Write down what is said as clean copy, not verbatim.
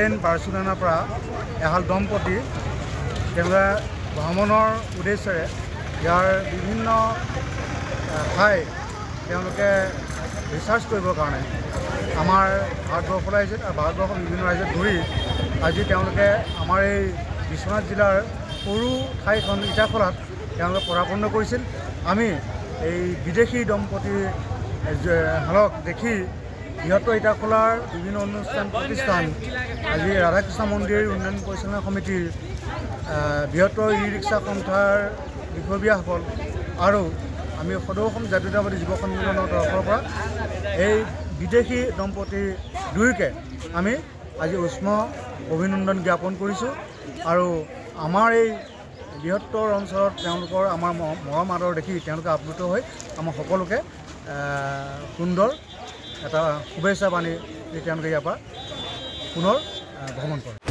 Saint বাৰ্চিলোনাৰ পৰা এহাল দম্পতি তেওঁলোকে ভ্ৰমণৰ উদ্দেশ্যেৰে ইয়াৰ বিভিন্ন ঠাই তেওঁলোকে ৰিচাৰ্চ কৰিবৰ কাৰণে আমাৰ ভাৰতবৰ্ষৰ ৰাজ্যত আৰু ভাৰতবৰ্ষৰ বিভিন্ন ৰাজ্যত ঘূৰি আজি তেওঁলোকে আমাৰ এই বিশ্বনাথ জিলাৰ সৰু ঠাইখন ইটাখোলাত তেওঁলোকে পদাৰ্পণ কৰিছিল। আমি এই বিদেশী দম্পতি হালক দেখি বৃহত্তৰ ইটাখোলাৰ বিভিন্ন অনুষ্ঠান প্ৰতিষ্ঠান আজি ৰাধাকৃষ্ণ মন্দিৰ উন্নয়ন পৰিচালনা সমিতিৰ বৃহত্তৰ ই ৰিক্সা সন্থাৰ বিষয়ববীয়াসকল আৰু আমি সদৌ অসম জাতীয়তাবাদী যুৱ সন্মিলনৰ তৰফৰ পৰা এই বিদেশী দম্পতি দুয়োকে আমি আজি উষ্ম অভিনন্দন জ্ঞাপন কৰিছোঁ আৰু আমাৰ এই বৃহত্তৰ অঞ্চলত তেওঁলোকৰ আমাৰ মৰম আদৰ দেখি তেওঁলোকে আপ্লুত হৈ আমাৰ সকলোকে সুন্দৰ এটা শুভেচ্ছা বাণী তেওঁলোকে ইয়াৰ পৰা পুনৰ ভ্ৰমণ কৰে।